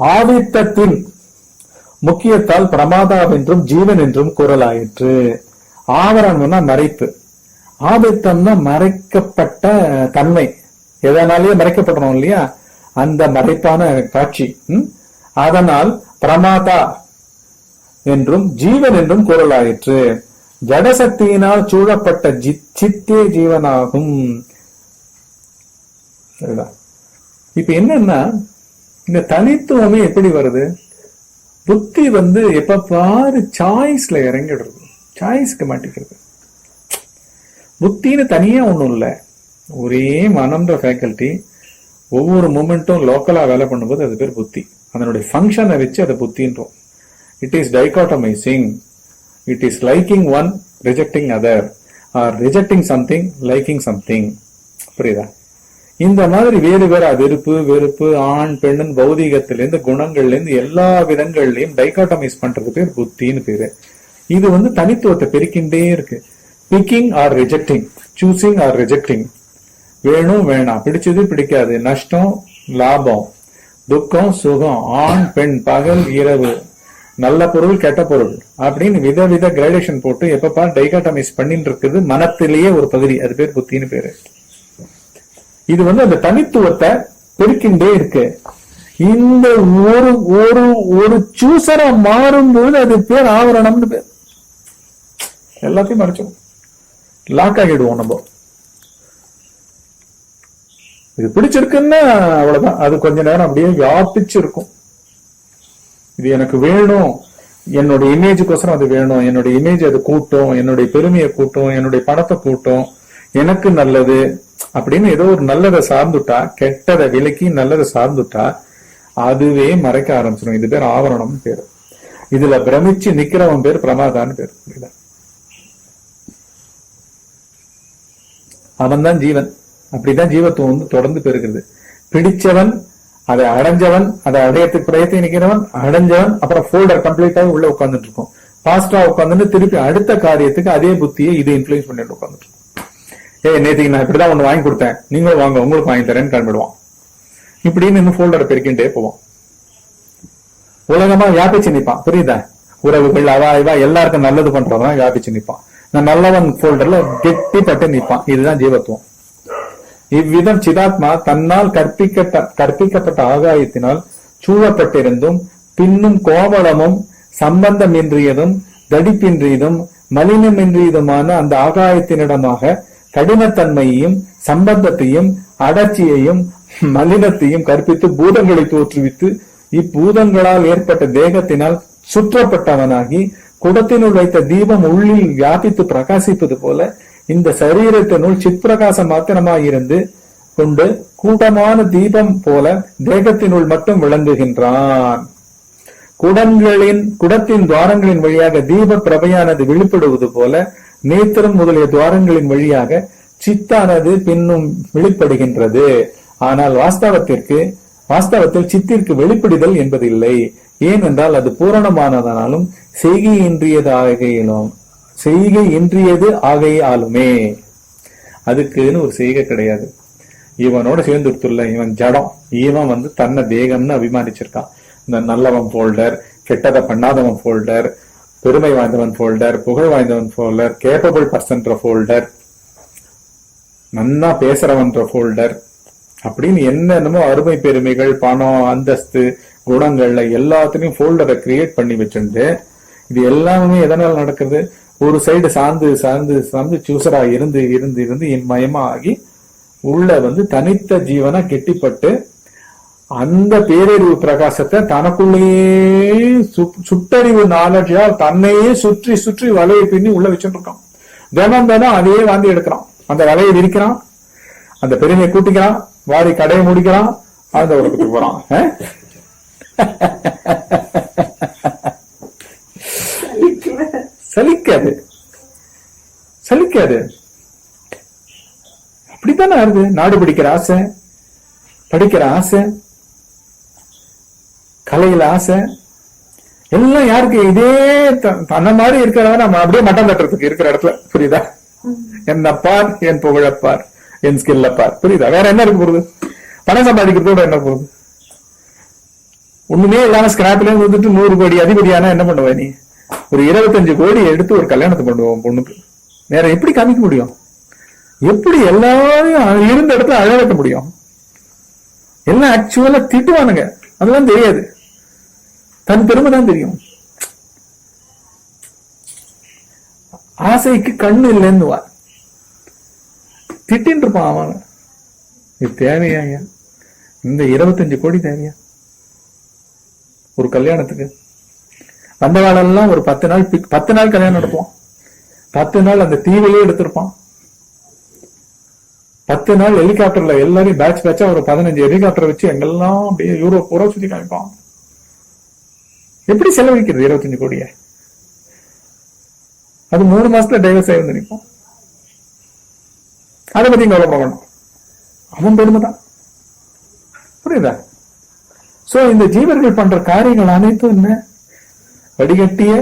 ஆதித்தத்தின் முக்கியத்தால் பிரமாதாவென்றும் ஜீவன் என்றும் கூறலாயிற்று. ஆவரணம்னா மறைப்பு, ஆதித்தம்னா மறைக்கப்பட்ட தன்மை, எதனாலேயே மறைக்கப்படணும் இல்லையா, அந்த மறைப்பான காட்சி. அதனால் பிரமாதா என்றும் ஜீவன் என்றும் கூறலாயிற்று. ஜடசக்தியினால் சூழப்பட்ட சித்தே ஜீவனாகும். இப்ப என்னன்னா, இந்த தனித்துவமே எப்படி வருது? புத்தி எப்ப பாரு சாய்ஸ்ல இறங்கிடுறது, சாய்ஸ்க்கு மாட்டிக்கிறது. புத்தின்னு தனியா ஒண்ணும் இல்ல, ஒரே மனம்ன்ற ஃபேக்கல்டி ஒவ்வொரு மூமெண்ட்டும் லோக்கலா வேலை பண்ணும்போது அது பேர் புத்தி. அதனுடைய ஃபங்க்ஷனை வச்சு அதை புத்தின்றோம். It is dichotomizing. It is liking one, rejecting other, or rejecting something, liking something. புரியுதா? இந்த மாதிரி வேறு வேற வெறுப்பு வெறுப்பு ஆண் பெண்ணு பௌதிகத்திலிருந்து குணங்கள்ல இருந்து எல்லா விதங்கள்லயும் டைகாட்டமைஸ் பண்றது பேர் புத்தின்னு பேரு. இது தனித்துவத்தை பெருக்கின்றே இருக்கு. Picking R rejecting, choosing R rejecting, வேணும் வேணாம், பிடிச்சது பிடிக்காது, நஷ்டம் லாபம், துக்கம் சுகம், ஆண் பெண், பகல் இரவு, நல்ல பொருள் கெட்ட பொருள் அப்படின்னு விதவித கிரேடேஷன் போட்டு எப்பப்பா டைகாட்டமைஸ் பண்ணிட்டு இருக்குது மனத்திலேயே ஒரு பகுதி, அது பேர் புத்தின்னு பேரு. இது அந்த தனித்துவத்தை பெருக்கின்றே இருக்கு. இந்த ஒரு ஒரு ஒரு சூசரா மாறும்போது அது பேர் ஆவரணம்னு பேர். எல்லாத்தையும் மறைச்சோம், லாக் ஆகிடுவோம் நம்ம. இது பிடிச்சிருக்குன்னா அவ்வளவுதான், அது கொஞ்ச நேரம் அப்படியே வியாபிச்சு இருக்கும். இது எனக்கு வேணும், என்னுடைய இமேஜுக்கோசரம் அது வேணும், என்னுடைய இமேஜ் அது கூட்டும், என்னுடைய பெருமையை கூட்டும், என்னுடைய பணத்தை கூட்டும், எனக்கு நல்லது அப்படின்னு ஏதோ ஒரு நல்லதை சார்ந்துட்டா, கெட்டதை விலக்கி நல்லதை சார்ந்துட்டா அதுவே மறைக்க ஆரம்பிச்சிடும். இது பேர் ஆவரணம் பேரு. இதுல பிரமிச்சு நிக்கிறவன் பேர் பிரமாதான்னு பேரு. அவன் தான் ஜீவன். அப்படிதான் ஜீவத்துவம் தொடர்ந்து பெறுகிறது. பிடிச்சவன், அதை அடைஞ்சவன், அதை அடையத்துக்கு பிரயத்தி நிக்கிறவன், அடைஞ்சவன், அப்புறம் ஃபோல்டர் கம்ப்ளீட்டாக உள்ள உட்கார்ந்துட்டு இருக்கும். பாஸ்டா உட்கார்ந்துட்டு திருப்பி அடுத்த காரியத்துக்கு அதே புத்தியை இதை இன்ஃபுளுன்ஸ் பண்ணிட்டு உட்கார்ந்துட்டு இருக்கும். நேற்றுக்கு நான் இப்படிதான் ஒண்ணு வாங்கி கொடுத்தேன், நீங்களும் வாங்க உங்களுக்கு வாங்கி தரேன்னு கிளம்பிடுவான். இப்படின்னு இன்னும் ஃபோல்டரை பெருக்கின்றே போவான். உலகமா வியாபிச்சு நிற்பான். புரியுதா? உறவுகள் அவா இவா எல்லாருக்கும் நல்லது பண்றவன் வியாபிச்சு நிற்பான். நான் நல்லவன் ஃபோல்டர்ல கெட்டி பட்டு நிற்பான். இதுதான் ஜீவத்துவம். இவ்விதம் சிதாத்மா தன்னால் கற்பிக்கப்பட்ட ஆகாயத்தினால் சூழப்பட்டிருந்தும் பின்னும் கோவளமும் சம்பந்தமின்றியதும் தடிப்பின்றியதும் மலினமின்றியதுமான அந்த ஆகாயத்தினிடமாக கடினத்தன்மையையும் சம்பந்தத்தையும் அடர்ச்சியையும் மலினத்தையும் கற்பித்து பூதங்களை தோற்றுவித்து இப்பூதங்களால் ஏற்பட்ட தேகத்தினால் சுற்றப்பட்டவனாகி குடத்தினுள் வைத்த தீபம் உள்ளில் வியாபித்து பிரகாசிப்பது போல இந்த சரீரத்தினுள் சிற்பிரகாச மாத்திரமாயிருந்து கொண்டு கூட்டமான தீபம் போல தேகத்தினுள் மட்டும் விளங்குகின்றான். குடத்தின் துவாரங்களின் வழியாக தீப பிரபையானது வெளிப்படுவது போல நேத்திரம் முதலிய துவாரங்களின் வழியாக சித்தானது பின்னும் வெளிப்படுகின்றது. ஆனால் வாஸ்தவத்தில் சித்திற்கு வெளிப்படுதல் என்பதில்லை. ஏனென்றால் அது பூரணமானதனாலும் செய்கை ஆகையாலுமே அதுக்குன்னு ஒரு செய்கை கிடையாது. இவனோட சேர்ந்துடுத்துள்ள இவன் ஜடம், இவன் தன்னை தேகம்னு அபிமானிச்சிருக்கான். இந்த நல்லவன் ஃபோல்டர், கெட்டதை பண்ணாதவன் ஃபோல்டர், பெருமை வாய்ந்தவன் ஃபோல்டர், புகழ் வாய்ந்தவன் ஃபோல்டர், கேப்பபிள் பர்சன்ற ஃபோல்டர், நன்னா பேசுறவன்ற ஃபோல்டர் அப்படின்னு என்னென்னமோ அருமை பெருமைகள், பணம், அந்தஸ்து, குணங்கள்ல எல்லாத்துலயும் ஃபோல்டரை கிரியேட் பண்ணி வச்சுட்டு இது எல்லாமே எதனால நடக்குது? ஒரு சைடு சார்ந்து சார்ந்து சார்ந்து சூசரா இருந்து இருந்து இருந்து மயமா ஆகி உள்ள தனித்த ஜீவனா கெட்டிப்பட்டு அந்த பேரறிவு பிரகாசத்தை தனக்குள்ளேயே சுட்டறிவு நாலேஜால் தன்னையே சுற்றி சுற்றி வலையை பின்னி உள்ள வச்சுட்டு இருக்கான். தினம் தினம் அதையே வாந்தி எடுக்கிறான். அந்த வலையை விரிக்கிறான், அந்த பெருமையை கூட்டிக்கிறான், வாரி கடையை முடிக்கிறான், அந்த உலகத்துக்கு போறான். சலிக்காது சலிக்காது. அப்படித்தானே வருது. நாடு பிடிக்கிற ஆசை, படிக்கிற ஆசை, கலையில ஆசை, எல்லாம் யாருக்கு? இதே அந்த மாதிரி இருக்கிறவங்க நம்ம அப்படியே மட்டம் தட்டுறதுக்கு இருக்கிற இடத்துல. புரியுதா? என்னப்பார், என் புகழப்பார், என் ஸ்கில்லப்பார். புரியுதா? வேற என்ன இருக்க போகுது? பணம் சம்பாதிக்கிறதோட என்ன போகுது? ஒண்ணுமே இல்லாம ஸ்கிராப்ல வந்துட்டு 100 கோடி அதிபதியானா என்ன பண்ணுவ நீ? ஒரு 25 கோடி எடுத்து ஒரு கல்யாணத்தை பண்ணுவோம் பொண்ணுக்கு. வேற எப்படி காமிக்க முடியும்? எப்படி எல்லாரும் இருந்த இடத்துல அழ வைக்க முடியும்? எல்லாம் ஆக்சுவலா திட்டுவானுங்க, அதெல்லாம் தெரியாது, தன் பெருமை தான் தெரியும். ஆசைக்கு கண்ணு இல்லைன்னு திட்டின்னு இருப்பான் அவன். இது தேவையா? இந்த 25 கோடி தேவையா ஒரு கல்யாணத்துக்கு? அந்த காலெல்லாம் ஒரு 10 நாள் கல்யாணம் நடத்துவான். 10 நாள் அந்த தீவையே எடுத்திருப்பான். 10 நாள் ஹெலிகாப்டர்ல எல்லாரையும் பேட்ச் பேட்சா ஒரு 15 ஹெலிகாப்டர் வச்சு எங்கெல்லாம் அப்படியே யூரோப் பூரா சுத்தி காமிப்பான். எப்படி செலவழிக்கிறது 25 கோடிய? அது 3 மாசத்துல டைவர்ஸ் ஆகி வந்து நிற்கும். அதை பத்தி கவலைப்படணும், அவன் பெருமை தான். புரியுதா? சோ இந்த ஜீவர்கள் பண்ற காரியங்கள் அனைத்தும் என்ன? வடிகட்டிய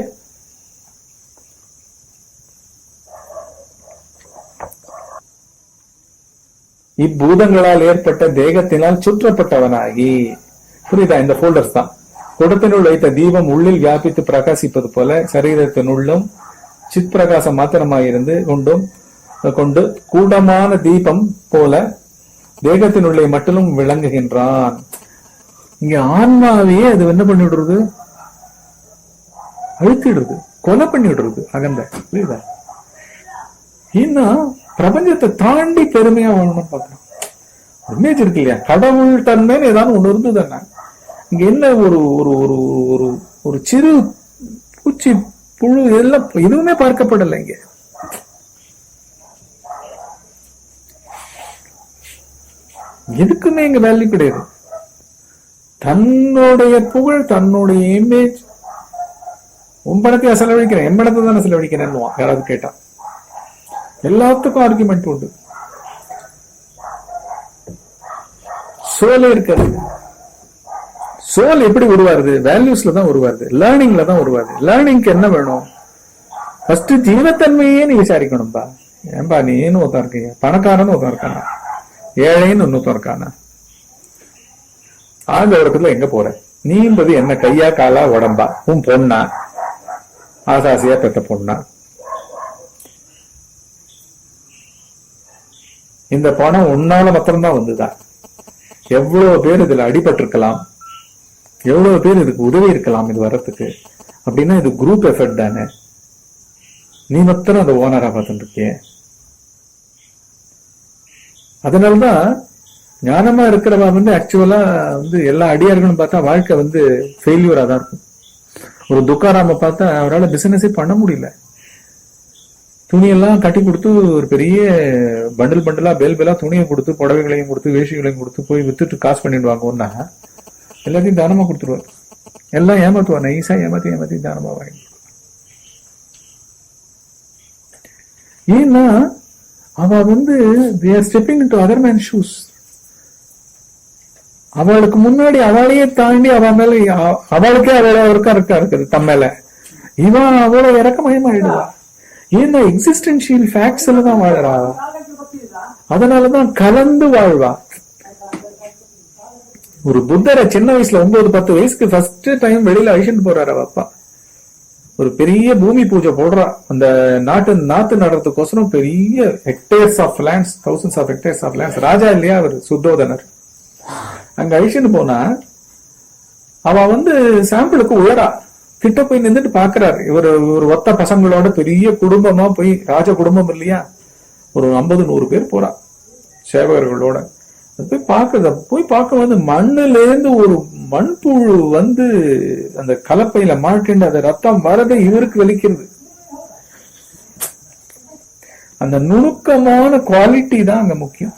இப்பூதங்களால் ஏற்பட்ட தேகத்தினால் சுற்றப்பட்டவனாகி, புரியுதா? இந்த போல்டர்ஸ் தான். குடத்தினுள் வைத்த தீபம் உள்ளில் வியாபித்து பிரகாசிப்பது போல சரீரத்தினுள்ளும் சித் பிரகாசம் மாத்திரமாயிருந்து கொண்டு கூடமான தீபம் போல தேகத்தினுள்ளே மட்டும் விளங்குகின்றான். இங்க ஆன்மாவையே அது என்ன பண்ணி விடுறது? அழுத்திடுறது, கொலை பண்ணி விடுறது அகந்த. புரியுதா? இன்னும் பிரபஞ்சத்தை தாண்டி பெருமையா வாழணும்னு பாக்குறோம். இமேஜ் இருக்கு இல்லையா? கடவுள் தன்மைன்னு ஏதாவது ஒண்ணு இருந்ததுன்னா இங்க என்ன ஒரு ஒரு ஒரு ஒரு ஒரு சிறு பூச்சி புழு எல்லாம் எதுவுமே பார்க்கப்படலை. இங்க எதுக்குமே இங்க வேல்யூ கிடையாது. தன்னுடைய புகழ், தன்னுடைய இமேஜ். உன் பணத்தை செலவழிக்கிறேன், என் பணத்தை தானே செலவழிக்கிறேன்னு யாராவது கேட்டா எல்லாத்துக்கும் ஆர்குமெண்ட் உண்டு. சோலே இருக்காது. சோல் எப்படி உருவாருது? வேல்யூஸ்ல தான் உருவாருது, லேர்னிங்ல தான் உருவாருது. லேர்னிங்க்கு என்ன வேணும்? ஃபர்ஸ்ட் ஜீவத்தன்மையே நீ விசாரிக்கணும்பா. ஏன்பா நீன்னு ஒருத்தன் இருக்கீங்க, பணக்காரன்னு ஒருத்தன் இருக்கானா, ஏழைன்னு இன்னொருத்தன் இருக்கானா? ஆழ்ந்த உலகத்துல எங்க போற நீன்றது என்ன? கையா காலா உடம்பா? உன் பொண்ணா? ஆசாசியா பெற்ற பொண்ணா? இந்த பணம் உன்னால மாத்திரம்தான் வந்துதான். எவ்வளவு பேர் இதுல அடிபட்டிருக்கலாம், எவ்வளவு பேர் இதுக்கு உதவி இருக்கலாம் இது வர்றதுக்கு. அப்படின்னா இது குரூப் எஃபர்ட் தானே. நீ மாத்திரம் அந்த ஓனரா பார்த்துட்டு இருக்கிய. அதனாலதான் ஞானமா இருக்கிறவா ஆக்சுவலா எல்லா அடியார்களும் பார்த்தா வாழ்க்கை ஃபெயில்யூரா தான் இருக்கும். ஒரு துக்காராம பார்த்தா அவரால் பிசினஸே பண்ண முடியல. துணியெல்லாம் கட்டி கொடுத்து ஒரு பெரிய பண்டில் பண்டிலா பேல் பேலா துணியை கொடுத்து, புடவைகளையும் கொடுத்து, வேஷிகளையும் கொடுத்து போய் வித்துட்டு காசு பண்ணிடுவாங்க. ஒன்னா எல்லாத்தையும் தானமா கொடுத்துருவார். எல்லாம் ஏமாத்துவார், நைஸா ஏமாத்தி தானமா வாங்கி. ஏன்னா அவ they are stepping into other man's shoes. அவளுக்கு முன்னாடி அவளையே தாண்டி அவ மேல அவளுக்கே அவளுக்கா இருக்குது தம் மேல. இவன் அவளை இறக்கமயமாயிடுவா. ஏன்னா எக்ஸிஸ்டன்ஷியல் ஃபேக்ட்ஸ்ல தான் வாழறா. அதனாலதான் கலந்து வாழ்வா. ஒரு புத்தரை சின்ன வயசுல 9-10 வயசுக்கு ஃபர்ஸ்ட் டைம் வெளியில அழிச்சுட்டு போறாரு அவ அப்பா. ஒரு பெரிய பூமி பூஜை போடுறா. அந்த நாத்து நடுறதுக்கோசரம் பெரிய hectares of lands, thousands of hectares of lands. ராஜா இல்லையா அவர், சுத்தோதனர். அங்க அழிச்சுட்டு போனா அவ சாம்பிளுக்கு உயரா கிட்ட போய் நின்றுட்டு பாக்குறாரு. ஒரு ஒத்த பசங்களோட பெரிய குடும்பமா போய், ராஜ குடும்பம் இல்லையா, ஒரு 50-100 பேர் போறா சேவகர்களோட. போய் பார்க்க மண்ணுல இருந்து ஒரு மண்புழு அந்த கலப்பையில மாட்டிண்டு அந்த ரத்தம் வரதை இவருக்கு வலிக்கிறது. அந்த நுணுக்கமான குவாலிட்டி தான் அங்க முக்கியம்.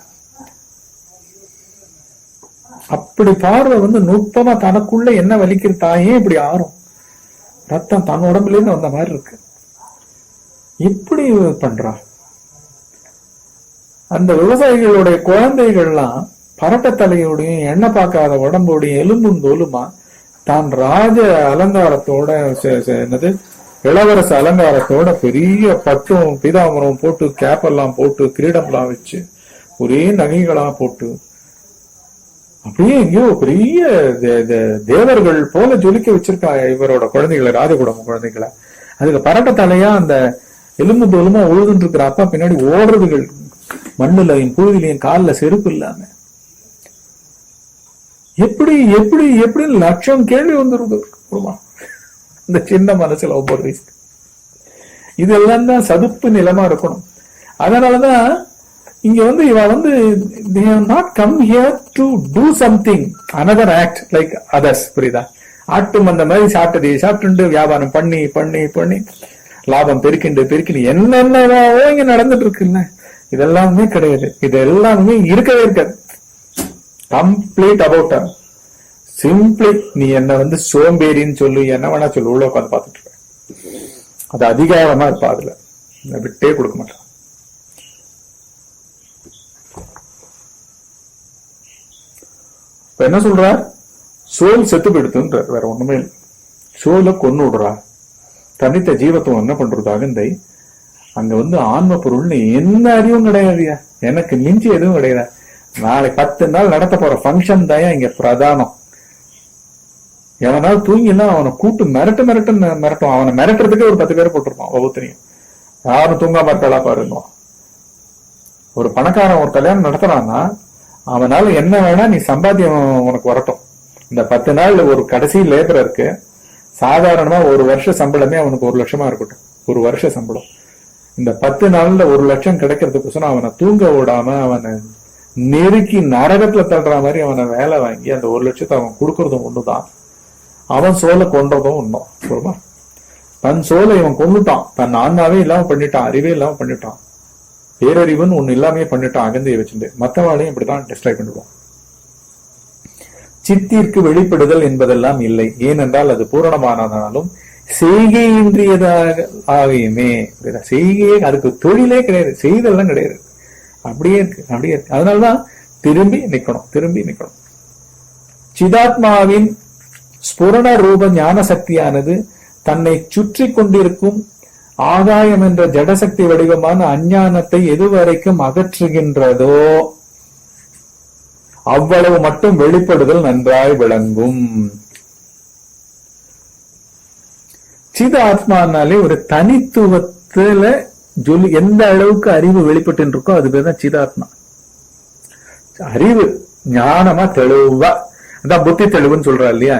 அப்படி பார்வை நுட்பமா தனக்குள்ள என்ன வலிக்கிறது, தாயே இப்படி ஆறும் ரத்தம் தன் உடம்புல இருந்து வந்த மாதிரி இருக்கு. இப்படி பண்றா. அந்த விவசாயிகளுடைய குழந்தைகள்லாம் பரட்டத்தலையோடையும் எண்ணெய் பார்க்காத உடம்போடையும் எலும்பும் தோலுமா தான் ராஜ அலங்காரத்தோட, என்னது இளவரச அலங்காரத்தோட பெரிய பட்டும் பீதாமரம் போட்டு, கேப் எல்லாம் போட்டு, கிரீடம்லாம் வச்சு, ஒரே நகைகளா போட்டு அப்படியே எங்கேயோ பெரிய தேவர்கள் போல ஜொலிக்க வச்சிருக்கா இவரோட குழந்தைகளை, ராஜகுடும்ப குழந்தைகளை. அதுக்கு பரட்ட தலையா அந்த எலும்பு தோலுமா உழுதுட்டு இருக்கிற அப்பா பின்னாடி ஓடுறதுகள், மண்ணுலையும் புழுதிலையும் காலில் செருப்பு இல்லாம. எப்படி எப்படி எப்படி லட்சம் கேள்வி வந்துருது இந்த சின்ன மனசுல ஒவ்வொரு வயசுக்கு. இதெல்லாம் தான் சதுப்பு நிலமா இருக்கணும். அதனாலதான் இங்க இவ they have not come here to do something another act like others. புரியுதா? ஆட்டும் அந்த மாதிரி சாப்பிட்டு வியாபாரம் பண்ணி பண்ணி பண்ணி லாபம் பெருக்கிண்டு என்னென்னவோ இங்க நடந்துட்டு இருக்குல்ல, இதெல்லாமே கிடையாது. இது எல்லாமே இருக்கவே இருக்காது. கம்ப்ளீட் அபவுட் சிம்பிளி நீ என்ன சோம்பேறின்னு சொல்லு, என்ன வேணா சொல்லு, உள்ள உட்காந்து பார்த்துட்டு இருக்க. அது அதிகாரமா இருப்பா, அதுல விட்டே கொடுக்க மாட்டான். இப்ப என்ன சொல்ற? சோல் செத்து போயிடுத்துன்ற, வேற ஒண்ணுமே இல்லை. சோலை கொண்டு விடுறா. தனித்த ஜீவத்துவம் என்ன பண்றது? அகந்தை அங்க ஆன்ம பொருள்னு என்ன அறிவும் கிடையாதுயா, எனக்கு மிஞ்சி எதுவும் கிடையாது. நாளை 10 நாள் நடத்த போற பங்கன் தான் இங்க பிரதானம். எவனால தூங்கினா அவனை கூட்டு மிரட்டும். அவனை மிரட்டுறதுக்கே ஒரு 10 பேர் போட்டிருப்பான் ஒவ்வொருத்தரையும். யாரும் தூங்காம இருக்காளா பாருங்க. ஒரு பணக்காரன் ஒரு கல்யாணம் நடத்துறான்னா அவனால என்ன வேணா நீ சம்பாத்தியம் உனக்கு வரட்டும். இந்த 10 நாள்ல ஒரு கடைசி லேபரருக்கு சாதாரணமா ஒரு வருஷ சம்பளமே அவனுக்கு 1 லட்சமா இருக்கட்டும். ஒரு வருஷ சம்பளம். இந்த 10 நாள்ல 1 லட்சம் கிடைக்கிறதுக்கு அவனை தூங்க விடாம அவனை நெருக்கி நரகத்துல தள்ளுற மாதிரி அவனை வேலை வாங்கி அந்த 1 லட்சத்தை அவன் கொடுக்கறதும் ஒண்ணுதான், அவன் சோலை கொன்றதும் ஒண்ணும். சொல்லுமா? தன் சோலை இவன் கொண்டுட்டான், தன் ஆன்மாவே இல்லாம பண்ணிட்டான், அறிவே இல்லாம பண்ணிட்டான், பேரறிவுன்னு ஒண்ணு இல்லாமே பண்ணிட்டான் அகந்தையை வச்சுட்டு. மற்றவாளையும் இப்படித்தான் டிஸ்ட்ராய் பண்ணிடுவான். சித்திற்கு வெளிப்படுதல் என்பதெல்லாம் இல்லை. ஏனென்றால் அது பூரணமானதாலும் செய்கையின்றியதாக ஆகியுமே. செய்கையே அதுக்கு தொழிலே கிடையாது, செய்தெல்லாம் கிடையாது. அப்படியே இருக்கு. அதனாலதான் திரும்பி நிக்கணும். சிதாத்மாவின் ஸ்புரண ரூப ஞான சக்தியானது தன்னை சுற்றி கொண்டிருக்கும் ஆகாயம் என்ற ஜடசக்தி வடிவமான அஞ்ஞானத்தை எதுவரைக்கும் அகற்றுகின்றதோ அவ்வளவு மட்டும் வெளிப்படுதல் நன்றாய் விளங்கும். சித ஆத்மானாலே ஒரு தனித்துவத்துல எந்த அளவுக்கு அறிவு வெளிப்பட்டு இருக்கோ அது பேர் தான் சிதாத்மா. அறிவு ஞானமா தெளிவா, அதான் புத்தி தெளிவுன்னு சொல்றா இல்லையா,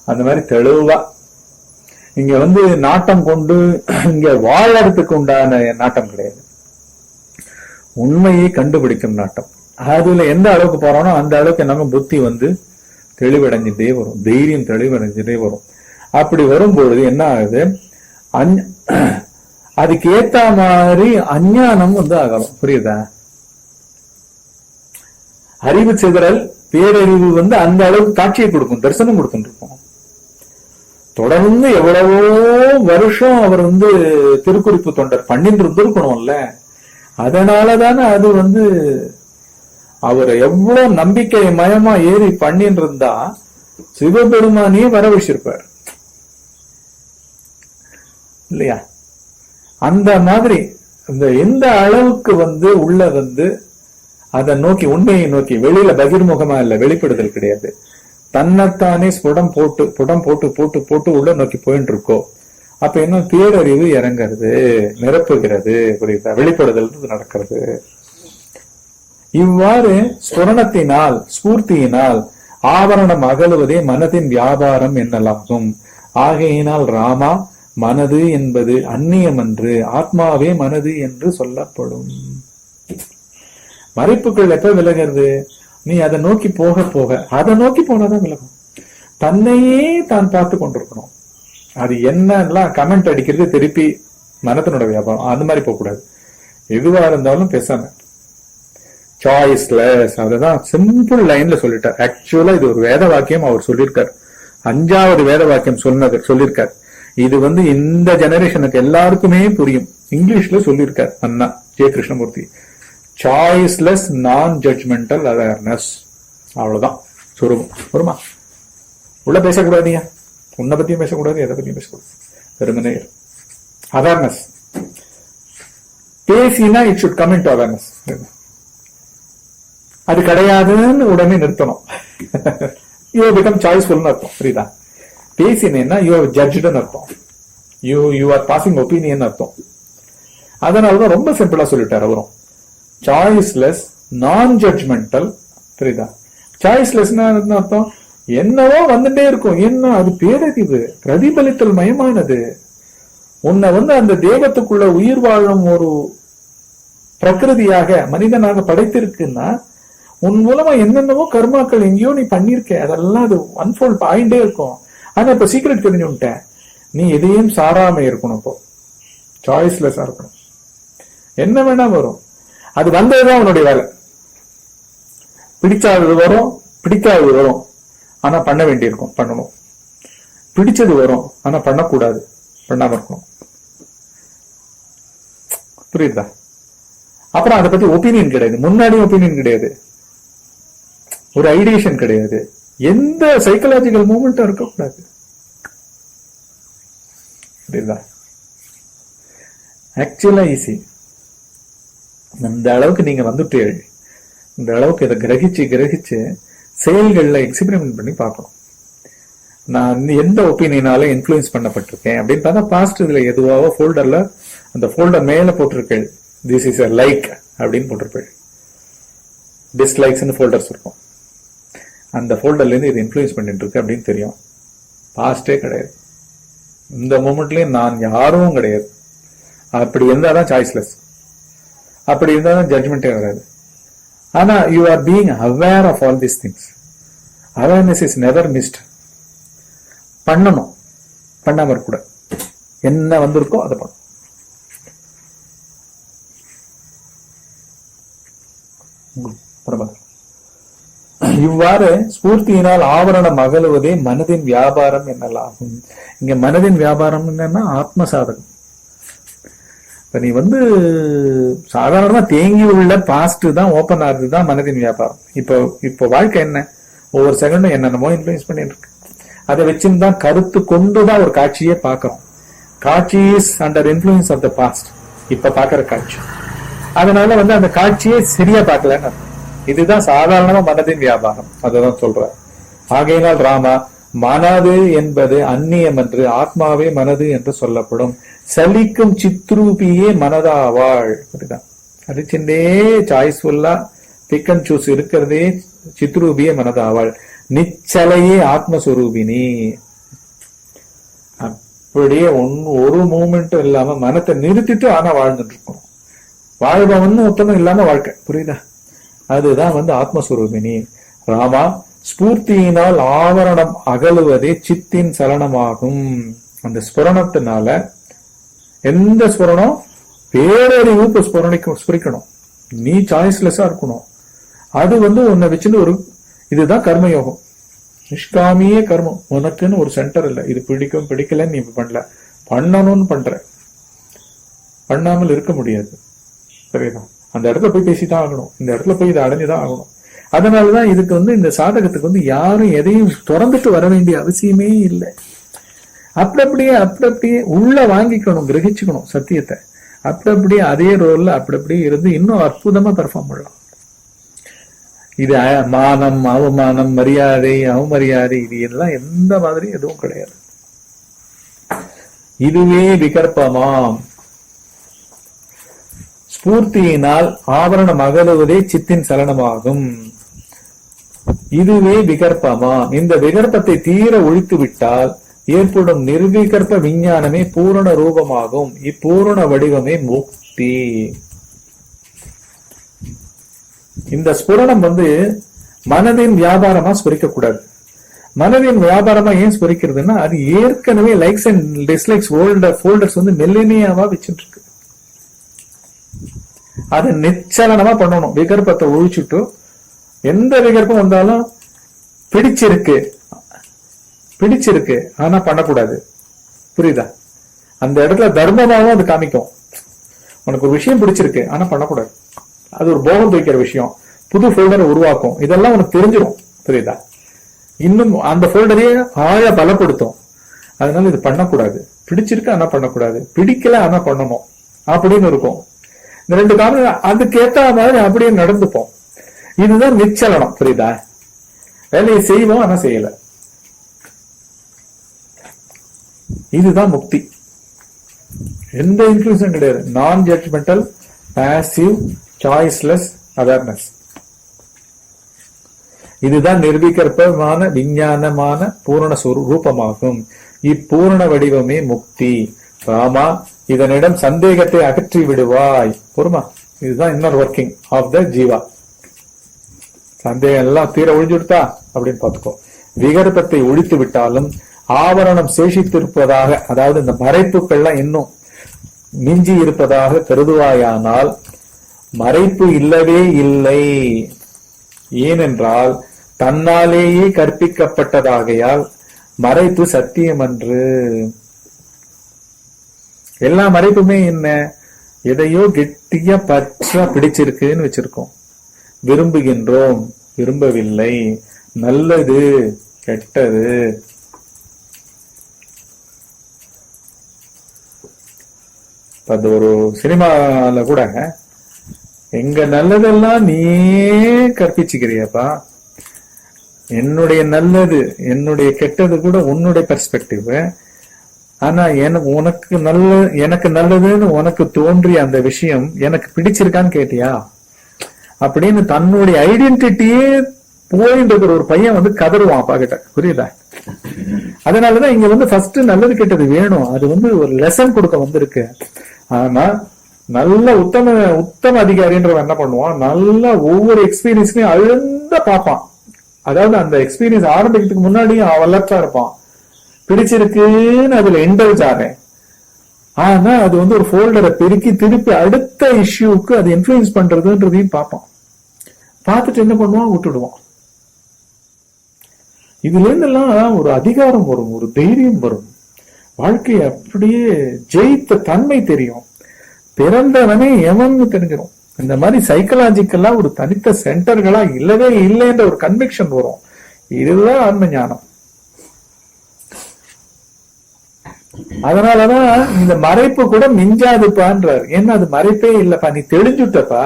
அந்த மாதிரி தெளிவா இங்க நாட்டம் கொண்டு இங்க வாழறதுக்கு உண்டான நாட்டம் கிடையாது, உண்மையை கண்டுபிடிக்கும் நாட்டம். அதுல எந்த அளவுக்கு போறோம்னோ அந்த அளவுக்கு நம்ம புத்தி தெளிவடைஞ்சிட்டே வரும், தைரியம் தெளிவடைஞ்சிட்டே வரும். அப்படி வரும்பொழுது என்ன ஆகுது? அதுக்கு ஏத்த மாதிரி அஞ்ஞானம் ஆகலாம். புரியுதா? அறிவு சிதறல் பேரறிவு அந்த அளவுக்கு காட்சியை கொடுக்கும், தரிசனம் கொடுத்துட்டு இருக்கும். தொடர்ந்து எவ்வளவோ வருஷம் அவர் திருக்குறிப்பு தொண்டர் பண்ணிட்டு இருந்திருக்கணும்ல. அதனாலதானே அது அவர் எவ்வளவு நம்பிக்கை மயமா ஏறி பண்ணிட்டு இருந்தா சிவபெருமானியே வர வச்சிருப்பார் இல்லையா? அந்த மாதிரி எந்த அளவுக்கு உள்ள அதை நோக்கி, உண்மையை நோக்கி, வெளியில பகிர்முகமா இல்ல, வெளிப்படுதல் கிடையாது, தன்னைத்தானே புடம் போட்டு உள்ள நோக்கி போயிட்டு இருக்கோ. அப்ப என்ன? பேரறிவு இறங்கிறது, நிரப்புகிறது. புரியுதா? வெளிப்படுதல் நடக்கிறது. இவ்வாறு ஸ்புரணத்தினால், ஸ்பூர்த்தியினால் ஆவரணம் அகலுவதே மனதின் வியாபாரம் என்னலாகும். ஆகையினால் ராமா, மனது என்பது அந்நியமன்று, ஆத்மாவே மனது என்று சொல்லப்படும். மறைப்புகள் எப்ப விலகிறது? நீ அதை நோக்கி போக போக, அதை நோக்கி போனாதான் விலகும். தன்னையே தான் பார்த்து கொண்டிருக்கணும். அது என்னெல்லாம் கமெண்ட் அடிக்கிறது திருப்பி மனத்தினோட வியாபாரம், அந்த மாதிரி போக கூடாது. எதுவா இருந்தாலும் பேசாம சாய்ஸ்லெஸ். அதுதான் சிம்பிள் லைன்ல சொல்லிட்டார். ஆக்சுவலா இது ஒரு வேத வாக்கியம் அவர் சொல்லியிருக்கார். 5வது வேத வாக்கியம் சொல்லியிருக்கார். இது இந்த ஜெனரேஷனுக்கு எல்லாருக்குமே புரியும். இங்கிலீஷ்ல சொல்லியிருக்கார் அண்ணா ஜே கிருஷ்ணமூர்த்தி. சாய்ஸ்லெஸ் நான் ஜட்ஜ்மெண்டல் அவேர்னஸ். அவ்வளவுதான் சொருபம். வருமா? உள்ள பேசக்கூடாதீங்க, உன்னை பத்தியும் பேசக்கூடாது, எதை பத்தியும் பேசக்கூடாது. வெறுமனே அவேர்னஸ். பேசினா it should come in to awareness. அது கிடையாதுன்னு உடனே நிறுத்தணும். யூ பிகம் சாய்ஸ்ஃபுல்னு அர்த்தம். புரியுதா? பேசினேன்னா யூ ஹவ் ஜட்ஜ்டுன்னு அர்த்தம். யூ ஆர் பாசிங் ஒப்பீனியன் அர்த்தம். அதனாலதான் ரொம்ப சிம்பிளா சொல்லிட்டார் அவரும். சாய்ஸ்லெஸ், நான் ஜட்ஜ்மெண்டல். புரியுதா? சாய்ஸ்லெஸ்னா அர்த்தம் என்னவோ வந்துட்டே இருக்கும். என்ன அது பேரறிவு, பிரதிபலித்தல் மயமானது. உன்னை அந்த தேகத்துக்குள்ள உயிர் வாழும் ஒரு பிரகிருதியாக மனிதனாக படைத்திருக்குன்னா உன் மூலமா என்னென்னவோ கர்மாக்கள் எங்கேயோ நீ பண்ணிருக்க, அதெல்லாம் அது அன்ஃபோல்ட் ஆயிட்டே இருக்கும். ஆனா இப்ப சீக்கிரட் தெரிஞ்சுட்டேன், நீ எதையும் சாராம இருக்கணும். இப்போ சாய்ஸ்லெஸ்ஸா இருக்கணும். என்ன வேணா வரும், அது வந்ததுதான் உன்னுடைய வேலை. பிடிச்சாதது வரும், பிடிக்காதது வரும், ஆனா பண்ண வேண்டியிருக்கும், பண்ணணும். பிடிச்சது வரும், ஆனா பண்ணக்கூடாது, பண்ணாம இருக்கணும். புரியுதா? அப்புறம் அதை பத்தி ஒப்பீனியன் கிடையாது, முன்னாடி ஒப்பீனியன் கிடையாது, ஒரு ஐடியேஷன் கிடையாது, எந்த சைக்கலாஜிக்கல் மூவ்மெண்ட்டும் இருக்கக்கூடாது. புரியுதா? ஆக்சுவலா ஈஸி. இந்த அளவுக்கு நீங்க வந்துட்டீங்க, இந்த அளவுக்கு இதை கிரகிச்சு செயல்கள்ல எக்ஸ்பெரிமெண்ட் பண்ணி பார்க்கணும். நான் எந்த ஒப்பீனியனால இன்ஃபுளுன்ஸ் பண்ணப்பட்டிருக்கேன் அப்படின்னு பார்த்தா, பாஸ்ட் இதுல எதுவாவோ ஃபோல்டர்ல அந்த ஃபோல்டர் மேல போட்டிருக்கேன், திஸ் இஸ் a லைக் அப்படின்னு போட்டிருப்பேன். டிஸ்லைக்ஸ்னு ஃபோல்டர்ஸ் இருக்கும். அந்த ஃபோல்டர்ல இருந்து இது இன்ஃபுளுன்ஸ் பண்ணிட்டு இருக்கு அப்படின்னு தெரியும். பாஸ்டே கிடையாது, இந்த மூமெண்ட்லயும் நான் யாரும் கிடையாது. அப்படி இருந்தாதான் சாய்ஸ்லெஸ், அப்படி இருந்தாதான் ஜட்ஜ்மெண்டே வராது. ஆனா you are being aware of all these things. Awareness is never missed. பண்ணணும், பண்ணாம இருக்க. என்ன வந்திருக்கோ அதை பண்ணும். இவ்வாறு ஸ்பூர்த்தியினால் ஆவரணம் அகலுவதே மனதின் வியாபாரம் என்னலாகும். இங்க மனதின் வியாபாரம் என்னன்னா ஆத்ம சாதகம். இப்ப நீ சாதாரணமா தேங்கி உள்ள பாஸ்ட் தான் ஓபன் ஆகுது தான் மனதின் வியாபாரம். இப்போ வாழ்க்கை என்ன, ஒவ்வொரு செகண்டும் என்னென்னமோ இன்ஃபுளுன்ஸ் பண்ணிட்டு இருக்கு. அதை வச்சுதான் கருத்து கொண்டுதான் ஒரு காட்சியே பார்க்கிறோம். காட்சி is under influence of the past. இப்ப பாக்குற காட்சி, அதனால அந்த காட்சியே சரியா பார்க்கல. இதுதான் சாதாரணமா மனதின் வியாபாரம். அததான் சொல்ற. ஆகையினால் ராமா, மனது என்பது அந்நியம் என்று, ஆத்மாவே மனது என்று சொல்லப்படும். சலிக்கும் சித்ரூபியே மனதாவாள். அப்படிதான் சலிச்சுட்டே சாய்ஸ்ஃபுல்லா பிக் அண்ட் சூஸ் இருக்கிறதே சித்ரூபியே மனதாவாள். நிச்சலையே ஆத்மஸ்வரூபினி. அப்படியே ஒரு மூமெண்ட்டும் இல்லாம மனத்தை நிறுத்திட்டு ஆனா வாழ்ந்துட்டு இருக்கணும். வாழ்வன் ஒத்தனும் இல்லாம வாழ்க்கை. புரியுதா? அதுதான் ஆத்மஸ்வரூபினி. ராமா, ஸ்பூர்த்தியினால் ஆவரணம் அகலுவதே சித்தின் சலனமாகும். அந்த ஸ்புரணத்தினால, எந்த ஸ்புரணம், பேரறிவு ஸ்புரிக்கணும். நீ சாய்ஸ்லெஸ்ஸா இருக்கணும். அது உன்னை வச்சுட்டு இதுதான் கர்மயோகம். நிஷ்காமியே கர்மம். உனக்குன்னு ஒரு சென்டர் இல்லை. இது பிடிக்கும் பிடிக்கலன்னு நீ பண்ணல, பண்ணணும்னு பண்ற. பண்ணாமல் இருக்க முடியாது. சரிதா? அந்த இடத்துல போய் பேசிதான் ஆகணும், இந்த இடத்துல போய் இதை அடைஞ்சுதான் ஆகணும். அதனாலதான் இதுக்கு இந்த சாதகத்துக்கு யாரும் எதையும் திறந்துட்டு வர வேண்டிய அவசியமே இல்லை. அப்படியே உள்ள வாங்கிக்கணும், கிரகிச்சுக்கணும் சத்தியத்தை. அப்படியே அதே ரோல்ல அப்படியே இருந்து இன்னும் அற்புதமா பெர்ஃபார்ம் பண்ணலாம். இது மானம், அவமானம், மரியாதை, அவமரியாதை, இது எல்லாம் எந்த மாதிரி எதுவும் கிடையாது. இதுவே விகற்பமாம். ஸ்பூர்த்தியினால் ஆவரணம் அகலுவதே சித்தின் சலனமாகும். இதுவே விகற்பமாம். இந்த விகற்பத்தை தீர ஒழித்து விட்டால் ஏற்படும் நிர்விகற்ப விஞ்ஞானமே பூரண ரூபமாகும். இப்பூரண வடிவமே முக்தி. இந்த ஸ்புரணம் மனதின் வியாபாரமா ஸ்புரிக்க கூடாது. மனதின் வியாபாரமா ஏன் ஸ்புரிக்கிறதுன்னா, அது ஏற்கனவே லைக்ஸ் அண்ட் டிஸ்லைக்ஸ் ஃபோல்டர்ஸ் மில்லேனியாவா வச்சுட்டு இருக்கு. அது நிச்சலனமா பண்ணணும். விகற்பத்தை ஒழிச்சுட்டு, எந்த விகற்பம் வந்தாலும் பிடிச்சிருக்கு ஆனா பண்ணக்கூடாது. புரியுதா? அந்த இடத்துல தர்மமாவும் அது காமிக்கும். உனக்கு ஒரு விஷயம் பிடிச்சிருக்கு ஆனா பண்ணக்கூடாது, அது ஒரு போகம் தூக்கிற விஷயம், புது ஃபோல்டரை உருவாக்கும், இதெல்லாம் உனக்கு தெரிஞ்சிடும். புரியுதா? இன்னும் அந்த ஃபோல்டரையே ஆழ பலப்படுத்தும். அதனால இது பண்ணக்கூடாது. பிடிச்சிருக்கு ஆனா பண்ணக்கூடாது, பிடிக்கல ஆனா பண்ணணும் அப்படின்னு இருக்கும். இந்த ரெண்டு காரணம் அதுக்கு ஏத்த மாதிரி அப்படியே நடந்துப்போம். இதுதான் நிச்சலனம். புரியுதா? வேலையை செய்வோம் ஆனா செய்யல. இதுதான் முக்தி. எந்த இன்ஃப்ளூயன்ஸும் கிடையாது. நான் ஜட்ஜ்மெண்டல், பாசிவ், சாய்ஸ்லெஸ் அவேர்னஸ். இதுதான் நிர்விகற்பமான விஞ்ஞானமான பூரண ரூபமாகும். இப்பூரண வடிவமே முக்தி. ராமா, இதனிடம் சந்தேகத்தை அகற்றி விடுவாய். பொறுமா, இதுதான் inner working of the jiva. சந்தேகம் எல்லாம் தீர ஒழிஞ்சுடுத்தா அப்படின்னு பார்த்துக்கோ. விகற்பத்தை ஒழித்து விட்டாலும் ஆவரணம் சேஷித்திருப்பதாக, அதாவது இந்த மறைப்புகள்லாம் இன்னும் மிஞ்சி இருப்பதாக கருதுவாயானால் மறைப்பு இல்லவே இல்லை. ஏனென்றால் தன்னாலேயே கற்பிக்கப்பட்டதாகையால் மறைப்பு சத்தியமன்று. எல்லா மறைப்புமே என்ன? எதையோ கெட்டியா பற்ற பிடிச்சிருக்குன்னு வச்சிருக்கோம். விரும்புகின்றோம், விரும்பவில்லை, நல்லது, கெட்டது. அது ஒரு சினிமால கூட எங்க நல்லதெல்லாம் நீயே கற்பிச்சுக்கிறியப்பா, என்னுடைய நல்லது என்னுடைய கெட்டது கூட உன்னுடைய பெர்ஸ்பெக்டிவ். ஆனா எனக்கு நல்லதுன்னு உனக்கு தோன்றிய அந்த விஷயம் எனக்கு பிடிச்சிருக்கான்னு கேட்டியா அப்படின்னு தன்னுடைய ஐடென்டிட்டியே போயிட்டு இருக்கிற ஒரு பையன் வந்து கதறுவான் அப்பா கிட்ட. புரியுதா? அதனாலதான் இங்க ஃபர்ஸ்ட் நல்லது கெட்டது வேணும். அது ஒரு லெசன் கொடுக்க வந்திருக்கு. ஆனா நல்ல உத்தம அதிகாரின்றவன் என்ன பண்ணுவான், நல்லா ஒவ்வொரு எக்ஸ்பீரியன்ஸ்லயும் அழுந்த பார்ப்பான். அதாவது அந்த எக்ஸ்பீரியன்ஸ் ஆரம்பிக்கிறதுக்கு முன்னாடியும் வளர்ச்சா இருப்பான். பிடிச்சிருக்குன்னு அதுல இன்டல்ஜ் ஆறேன். ஆனா அது ஒரு ஃபோல்டரை பெருக்கி திருப்பி அடுத்த இஷ்யூக்கு அது இன்ஃபுளுன்ஸ் பண்றதுன்றதையும் பார்ப்பான். பார்த்துட்டு என்ன பண்ணுவான், விட்டுடுவான். இதுல இருந்தெல்லாம் ஒரு அதிகாரம் வரும், ஒரு தைரியம் வரும். வாழ்க்கையை அப்படியே ஜெயித்த தன்மை தெரியும். பிறந்தவனே எவன்னு தெரிஞ்சிடும். இந்த மாதிரி சைக்கலாஜிக்கலா ஒரு தனித்த சென்டர்களா இல்லவே இல்லைன்ற ஒரு கன்விக்ஷன் வரும். இதுதான் ஆன்ம ஞானம். அதனாலதான் இந்த மறைப்பு கூட மிஞ்சாதுப்பான்றார். ஏன்னா அது மறைப்பே இல்லப்பா, நீ தெளிஞ்சுட்டப்பா.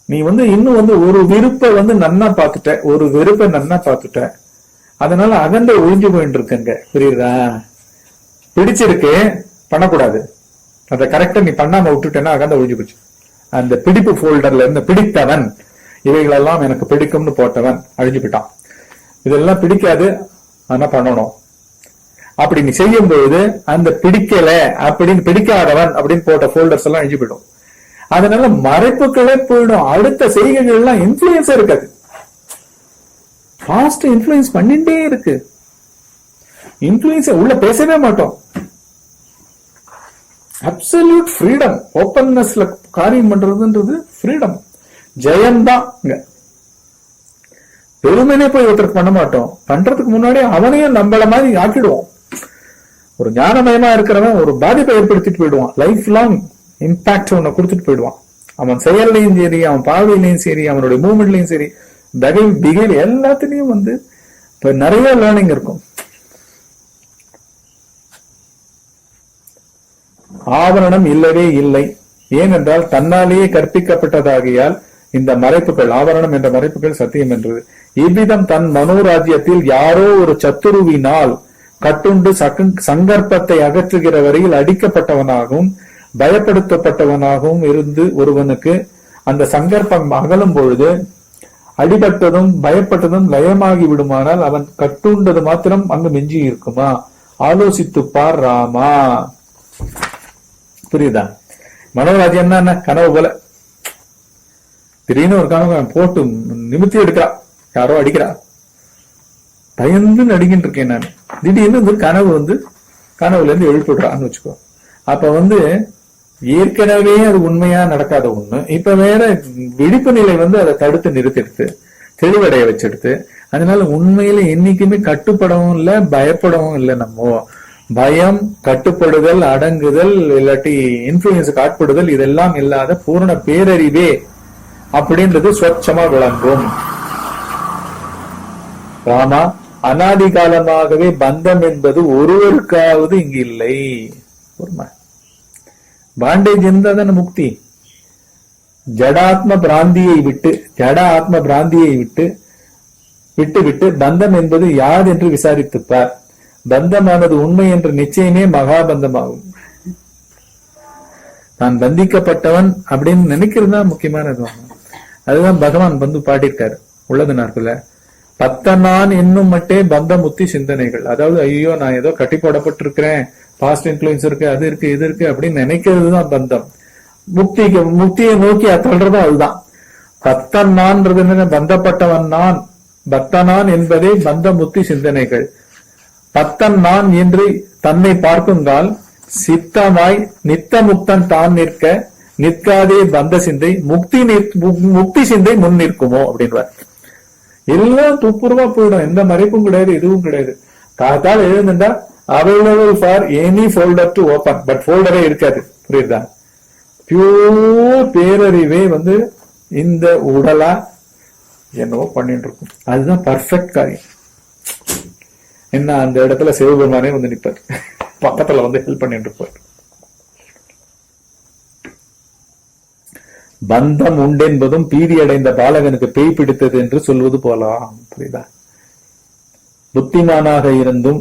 நீ இன்னும் ஒரு விருப்ப நன்னா பார்த்துட்ட, ஒரு வெறுப்ப நன்னா பார்த்துட்ட. அதனால அகந்த ஒழிஞ்சு போயிட்டு இருக்குங்க. புரியுதா? பிடிச்சிருக்கு, பண்ணக்கூடாது. அதை கரெக்டா நீ பண்ணாம விட்டுட்டேன்னா அகந்த ஒழிஞ்சு போச்சு. அந்த பிடிப்பு போல்டர்ல இருந்து பிடித்தவன், இவைகளெல்லாம் எனக்கு பிடிக்கும்னு போட்டவன் அழிஞ்சு போயிட்டான். இதெல்லாம் பிடிக்காது ஆனா பண்ணணும். அப்படி நீ செய்யும் பொழுது அந்த பிடிக்கல அப்படின்னு பிடிக்காதவன் அப்படின்னு போட்ட போல்டர்ஸ் எல்லாம் அழிஞ்சு போயிடும். அதனால மறைப்புகளே போயிடும். அடுத்த செய்கைகள் எல்லாம் இன்ஃபுளுன்ஸே இருக்காது. ஃபாஸ்ட் இன்ஃபுளுன்ஸ் பண்ணிட்டே இருக்கு. இன்ஃபுளுன்ஸ் உள்ள பேசவே மாட்டோம். Absolute freedom. ஓப்பன்னஸ்ல காரியம் பண்றதுன்றது ஃப்ரீடம். ஜெயம்தான். பெருமைனே போய் ஒருத்தருக்கு பண்ண மாட்டோம். பண்றதுக்கு முன்னாடி அவனையும் நம்மள மாதிரி ஆக்கிடுவோம். ஒரு ஞானமயமா இருக்கிறவன் ஒரு பாதிப்பை ஏற்படுத்திட்டு போயிடுவான். லைஃப் லாங் இம்பாக்ட் ஒன்ன கொடுத்துட்டு போயிடுவான். அவன் செயல்லையும் சரி, அவன் பார்வையிலையும் சரி, அவனுடைய மூவ்மெண்ட்லயும் சரி, பிஹேவியர் எல்லாத்துலயும் இப்ப நிறைய லேர்னிங் இருக்கும். ஆவரணம் இல்லவே இல்லை. ஏனென்றால் தன்னாலேயே கற்பிக்கப்பட்டதாகியால் இந்த மறைப்புகள், ஆவரணம் என்ற மறைப்புகள் சத்தியம் என்றது. இவ்விதம் தன் மனோராஜ்யத்தில் யாரோ ஒரு சத்துருவினால் கட்டுண்டு சங்கற்பத்தை அகற்றுகிற வரையில் அடிக்கப்பட்டவனாகவும் பயப்படுத்தப்பட்டவனாகவும் இருந்து ஒருவனுக்கு அந்த சங்கற்பம் அகலும் பொழுது அடிபட்டதும் பயப்பட்டதும் லயமாகி விடுமானால் அவன் கட்டுண்டது மாத்திரம் அங்கு மிஞ்சி இருக்குமா? ஆலோசித்து பார் ராமா. புரியுதா? மனோராஜ்யம் என்ன? கனவு போல. திடீர்னு ஒரு கனவு போட்டு நிமித்தி எடுக்கிறா, யாரோ அடிக்கிறா, பயந்து நடிக்கிட்டு இருக்கேன் நான். திடீர்னு கனவு கனவுல இருந்து எழுப்பிடுறான்னு வச்சுக்கோ. அப்ப ஏற்கனவே அது உண்மையா நடக்காத ஒண்ணு, இப்ப வேற விழிப்பு நிலை அதை தடுத்து நிறுத்திடுத்து, தெளிவடைய வச்செடுத்து. அதனால உண்மையில என்னைக்குமே கட்டுப்படவும் இல்லை, பயப்படவும் இல்லை. நம்ம பயம், கட்டுப்படுதல், அடங்குதல், இல்லாட்டி இன்ஃபுளுன்ஸ் ஆட்படுதல், இதெல்லாம் இல்லாத பூரண பேரறிவே அப்படின்றது ஸ்வச்சமா விளங்கும். ராமா, அனாதி காலமாகவே பந்தம் என்பது ஒருவருக்காவது இங்கு இல்லை. பாண்டேஜ் இருந்தா தானே முக்தி. ஜடாத்ம பிராந்தியை விட்டு ஜட ஆத்ம பிராந்தியை விட்டு விட்டு பந்தம் என்பது யாது என்று விசாரித்துப்பார். பந்தமானது உண்மை என்ற நிச்சயமே மகாபந்தமாகும். நான் பந்திக்கப்பட்டவன் அப்படின்னு நினைக்கிறது தான் முக்கியமானது. அதுதான் பகவான் வந்து பாடியிருக்காரு உள்ளது நாற்குல. பத்தனான் என்னும் மட்டே பந்த முத்தி சிந்தனைகள். அதாவது ஐயோ நான் ஏதோ கட்டி போடப்பட்டிருக்கிறேன், பாஸ்ட் இன்ஃபுளுன்ஸ் இருக்கு, அது இருக்கு இது இருக்கு அப்படின்னு நினைக்கிறது தான் பந்தம். முக்தியை நோக்கி அத்தல்றதும் அதுதான். பத்தன் நான்றது என்ன? பந்தப்பட்டவன் நான், பக்தனான் என்பதே பந்த முத்தி சிந்தனைகள். பத்தன் நான் என்று தன்னை பார்க்குங்கால் சித்தமாய் நித்த முக்தன் தான் நிற்க நிற்காதே பந்த சிந்தை முக்தி சிந்தை முன் நிற்குமோ அப்படின்றார். எல்லாம் துப்புரவா போயிடும், எந்த மறைப்பும் கிடையாது, எதுவும் கிடையாது. காத்தால் எழுந்துட்டா available for any folder to open, but ஃபோல்டரே இருக்காது. புரியுதா? பியூர் பேரறிவே வந்து இந்த உடலா என்னவோ பண்ணிட்டு இருக்கும். அதுதான் பர்ஃபெக்ட் காரியம். என்ன அந்த இடத்துல சிவபெருமானே வந்து நிற்பார், பக்கத்துல வந்து ஹெல்ப் பண்ணிட்டு இருப்பார். பந்தம் உண்டென்பதும் பீதி அடைந்த பாலகனுக்கு பேய் பிடித்தது என்று சொல்வது போலாம். புரியுதா? புத்திமானாக இருந்தும்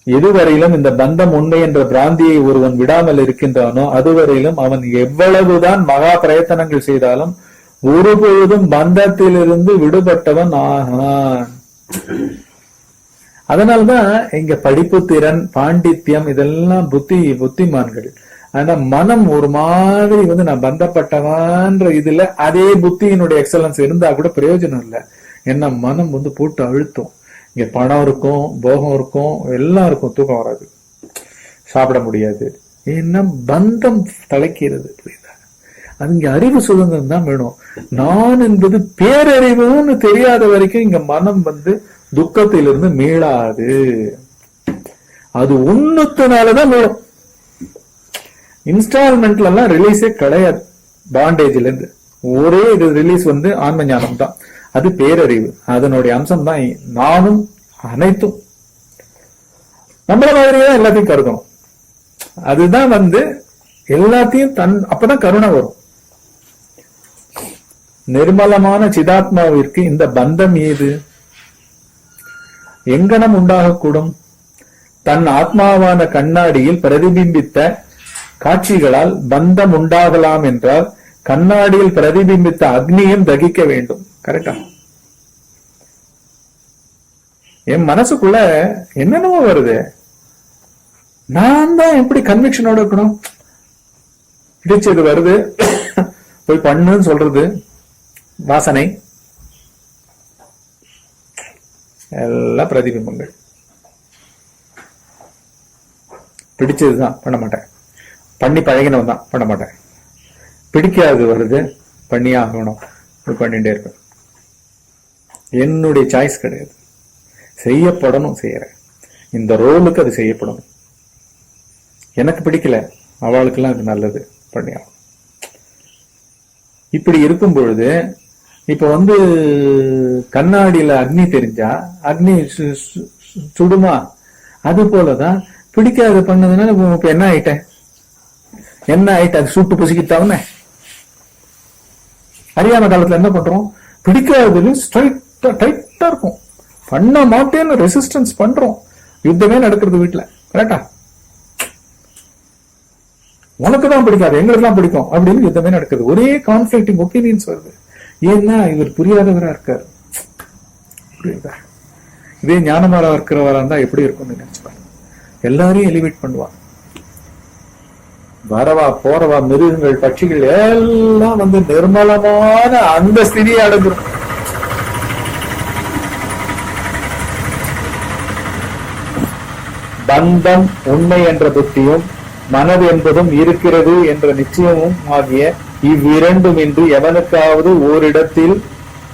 எதுவரையிலும் இந்த பந்தம் உண்மை என்ற பிராந்தியை ஒருவன் விடாமல் இருக்கின்றானோ அதுவரையிலும் அவன் எவ்வளவுதான் மகா பிரயத்தனங்கள் செய்தாலும் ஒருபொழுதும் பந்தத்திலிருந்து விடுபட்டவன் ஆகான். அதனால்தான் இங்க படிப்பு திறன், பாண்டித்யம் இதெல்லாம் புத்திமான்கள். ஆனா மனம் ஒரு மாதிரி வந்து நான் பந்தப்பட்டவன்ற இதுல அதே புத்தியினுடைய எக்ஸலன்ஸ் இருந்தா கூட பிரயோஜனம் இல்லை. ஏன்னா மனம் வந்து போட்டு அழுத்தும். இங்க பணம் இருக்கும், போகம் இருக்கும், எல்லாம் இருக்கும், தூக்கம் வராது, சாப்பிட முடியாது. ஏன்னா பந்தம் தலைக்கிறது. புரியுதா? அது இங்க அறிவு சுதந்திரம் தான் வேணும். நான் என்பது பேரறிவுன்னு தெரியாத வரைக்கும் இங்க மனம் வந்து துக்கத்திலிருந்து மீளாது. அது உண்ணுத்தினாலதான் மீளும். இன்ஸ்டால்மெண்ட்ல எல்லாம் ரிலீஸே கிடையாது. பாண்டேஜ்ல இருந்து ஒரே இது ரிலீஸ் வந்து ஆன்ம ஞானம் தான். அது பேரறிவு, அதனுடைய அம்சம் தான். நானும் அனைத்தும் நம்மள மாதிரியே எல்லாத்தையும் கருதணும். அதுதான் வந்து எல்லாத்தையும் அப்பதான் கருணை வரும். நிர்மலமான சிதாத்மாவிற்கு இந்த பந்தம் ஏது? எங்கனம் உண்டாகக்கூடும்? தன் ஆத்மாவான கண்ணாடியில் பிரதிபிம்பித்த காட்சிகளால் பந்தம் உண்டாகலாம் என்றால் கண்ணாடியில் பிரதிபிம்பித்த அக்னியும் தகிக்க வேண்டும். கரெக்டா? என் மனசுக்குள்ள என்னென்னவோ வருது. நான் தான் எப்படி கன்விக்ஷனோட இருக்கணும்? பிடிச்சது வருது, போய் பண்ணுன்னு சொல்றது, வாசனை எல்லாம் பிரதிபிம்பங்கள். பிடிச்சதுதான் பண்ண மாட்டேன், பண்ணி பழகினவன் தான் பண்ண மாட்டேன். பிடிக்காது வருது, பண்ணியே ஆகணும், பண்ணிட்டே இருப்பேன். என்னுடைய சாய்ஸ் கிடையாது. செய்யப்படணும், செய்யறேன். இந்த ரோலுக்கு அது செய்யப்படணும். எனக்கு பிடிக்கல, அவளுக்கெல்லாம் அது நல்லது, பண்ணி ஆகணும். இப்படி இருக்கும் பொழுது இப்ப வந்து கண்ணாடியில அக்னி தெரிஞ்சா அக்னி சுடுமா? அது போலதான் பிடிக்காது பண்ணதுனால இப்ப என்ன ஆயிட்டேன், அது சுட்டு புசிக்கிட்டாவுன்னு அறியாம காலத்துல என்ன பண்றோம்? பிடிக்காதது டைட்டா இருக்கும், பண்ண மாட்டேன்னு ரெசிஸ்டன்ஸ் பண்றோம். யுத்தமே நடக்கிறது வீட்டுல. கரெக்டா? உனக்குதான் பிடிக்காது, எங்களுக்கு தான் பிடிக்கும் அப்படின்னு யுத்தமே நடக்குது. ஒரே கான்ஃபிளிக்டிங் ஒப்பீனியன்ஸ் வருது. ஏன்னா இவர் புரியாதவரா இருக்காரு. புரியுதா? இதே ஞானமாரா இருக்கிறவரா இருந்தா எப்படி இருக்கும்னு நினைச்சுப்பாரு. எல்லாரையும் எலிவேட் பண்ணுவான். வரவா போறவா மிருகங்கள் பட்சிகள் எல்லாம் வந்து நிர்மலமான அந்த ஸ்திதியை அடைஞ்சிடும். பந்தம் உண்மை என்ற புத்தியும் மனது என்பதும் இருக்கிறது என்ற நிச்சயமும் ஆகிய இவ்விரண்டும் இன்றி எவனுக்காவது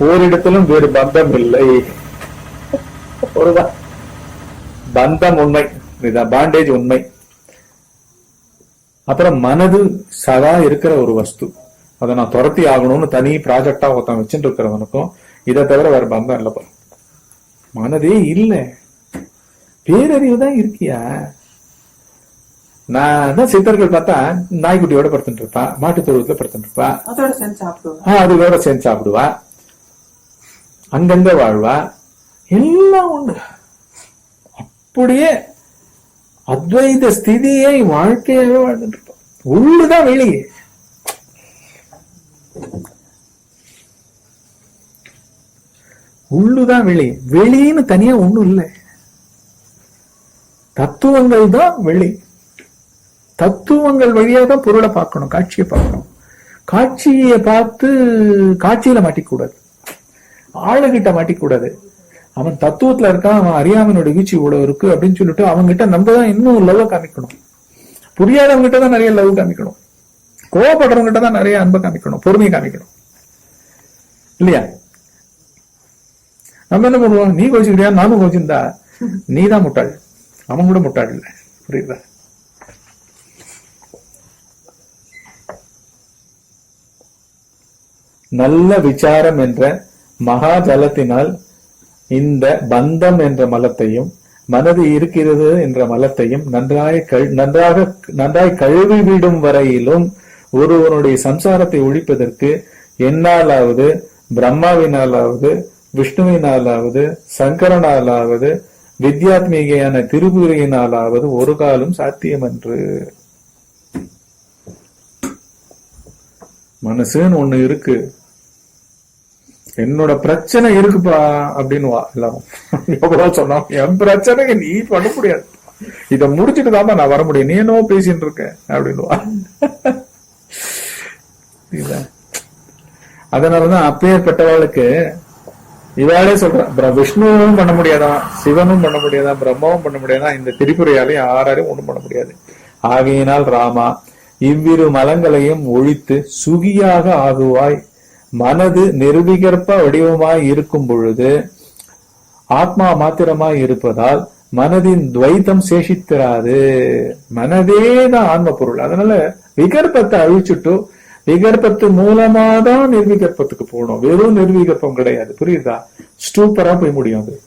ஓரிடத்திலும் வேறு பந்தம் இல்லை. பந்தம் உண்மை, பாண்டேஜ் உண்மை. அப்புறம் மனது சதா இருக்கிற ஒரு வஸ்து, அதை நான் துரத்தி ஆகணும்னு தனி ப்ராஜெக்டா ஒருத்தன் வச்சுட்டு இருக்கிறவனுக்கும் இதை தவிர வேற பந்தம் இல்லப்பா. மனதே இல்லை, பேரறிவு தான் இருக்கியா? நான் தான் சித்தர்கள் பார்த்தா நாய்க்குட்டியோட படுத்துட்டு இருப்பா, மாட்டு தொழுவத்துல படுத்துட்டு இருப்பா, அதோட சேர்ந்து சாப்பிடுவா, அங்கங்க வாழ்வா, எல்லாம் உண்டு. அப்படியே அத்வைத ஸ்திதியை வாழ்க்கையாவே வாழ்ந்துட்டு இருப்போம். உள்ளுதான் வெளியே. உள்ளுதான் வெளி, வெளின்னு தனியா ஒண்ணும் இல்லை. தத்துவங்கள் தான் வெளி. தத்துவங்கள் வழியா தான் பொருளை பார்க்கணும், காட்சியை பார்க்கணும். காட்சியை பார்த்து காட்சியில மாட்டிக்கூடாது, ஆளுகிட்ட மாட்டிக்கூடாது. அவன் தத்துவத்துல இருக்கான், அவன் அறியாமனோட வீழ்ச்சி இவ்வளவு இருக்கு அப்படின்னு சொல்லிட்டு அவங்ககிட்ட நம்ம தான் இன்னும் லவ் காமிக்கணும். புரியாதவங்க கிட்ட தான் நிறைய லவ் காமிக்கணும், கோவப்படுறவங்க கிட்ட தான் நிறைய அன்பை காமிக்கணும், பொறுமையை காமிக்கணும், இல்லையா? நம்ம என்ன பண்ணுவோம், நீ கோச்சிக்கிறியா நானும் கோச்சிருந்தா நீ தான் முட்டாள், அவன் கூட முட்டாள் இல்லை. புரியுதா? நல்ல விசாரம் என்ற மகா ஜலத்தினால் இந்த பந்தம் என்ற மலத்தையும் மனது இருக்கிறது என்ற மலத்தையும் நன்றாய் கழுவி விடும் வரையிலும் ஒருவனுடைய சம்சாரத்தை ஒழிப்பதற்கு என்னாலாவது, பிரம்மாவினாலாவது, விஷ்ணுவினாலாவது, சங்கரனாலாவது, வித்யாத்மீகையான திருபுரையினாலாவது ஒரு காலம் சாத்தியமன்று. மனசுன்னு ஒண்ணு இருக்கு, என்னோட பிரச்சனை இருக்குப்பா அப்படின்னு எல்லாரும் எவ்வளவு சொன்னா, என் பிரச்சனைக்கு நீ பண்ண முடியாது, இத முடிச்சுட்டு தாமா நான் வர முடியும், நீ என்னவோ பேசிட்டு இருக்க அப்படின்னுவா. அதனாலதான் அப்பேற்பட்டவாளுக்கு இவாளே சொல்ற, விஷ்ணுவும் பண்ண முடியாதான், சிவனும் பண்ண முடியாதான், பிரம்மாவும் பண்ண முடியாதான், இந்த திரிபுரையாலையும் யாராலையும் ஒண்ணும் பண்ண முடியாது. ஆகையினால் ராமா, இவ்விரு மலங்களையும் ஒழித்து சுகியாக ஆகுவாய். மனது நிர்விகற்ப வடிவமாய் இருக்கும் பொழுது ஆத்மா மாத்திரமாய் இருப்பதால் மனதின் துவைத்தம் சேஷித்திராது. மனதேதான் ஆன்ம பொருள். அதனால விகற்பத்தை அழிச்சுட்டு விகற்பத்து மூலமாதான் நிர்விகற்பத்துக்கு போகணும், வெறும் நிர்விகற்பம் கிடையாது. புரியுதா? ஸ்டூப்பரா போய் முடியும் அது.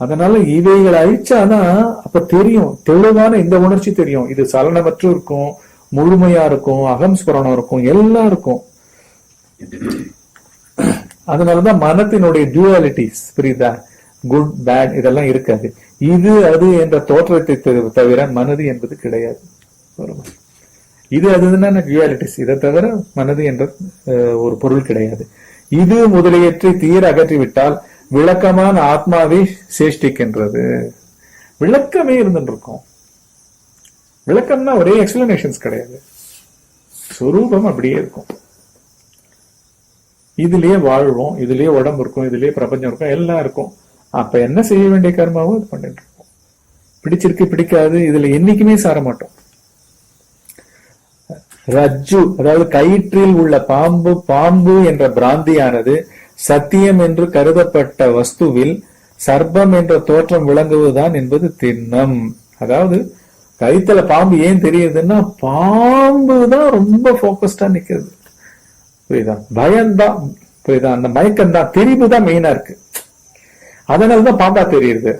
அதனால இவைகளை அழிச்சாதான் அப்ப தெரியும், தெளிவான இந்த உணர்ச்சி தெரியும். இது சலனமற்று இருக்கும், முழுமையா இருக்கும், அகம்ஸ்புரணம் இருக்கும், எல்லாம் இருக்கும். அதனாலதான் மனத்தினுடைய டியூவாலிட்டிஸ், புரியுதா, குட் பேட் இதெல்லாம் இருக்காது. இது அது என்ற தோற்றத்தை தவிர மனது என்பது கிடையாது. இது அதுதான் டியூவாலிட்டிஸ், இதை தவிர மனது என்ற ஒரு பொருள் கிடையாது. இது முதலியற்றை தீர அகற்றிவிட்டால் விளக்கமான ஆத்மாவை சேஷ்டிக்கின்றது. விளக்கமே இருந்துட்டு இருக்கும். விளக்கம்னா ஒரே எக்ஸ்பிளனேஷன்ஸ் கிடையாது, சொரூபம் அப்படியே இருக்கும். இதுலயே வாழ்வோம், இதுலயே உடம்பு இருக்கும், இதுலயே பிரபஞ்சம் இருக்கும், எல்லாம் இருக்கும். அப்ப என்ன செய்ய வேண்டிய கர்மாவும் இது பண்ணிட்டு இருக்கோம். பிடிச்சிருக்கு பிடிக்காது இதுல என்னைக்குமே சார மாட்டோம். ரஜ்ஜு, அதாவது கயிற்றில் உள்ள பாம்பு என்ற பிராந்தியானது சத்தியம் என்று கருதப்பட்ட வஸ்துவில் சர்ப்பம் என்ற தோற்றம் விளங்குவதுதான் என்பது திண்ணம். அதாவது கயித்துல பாம்பு ஏன் தெரியுதுன்னா, பாம்பு தான் ரொம்ப போக்கஸ்டா நிக்கிறது. புரியுதா? பயம்தான், புரியுதா, அந்த மயக்கம் தான், தெரிவு தான் மெயினா இருக்கு. அதனாலதான் பாம்பா தெரியுது.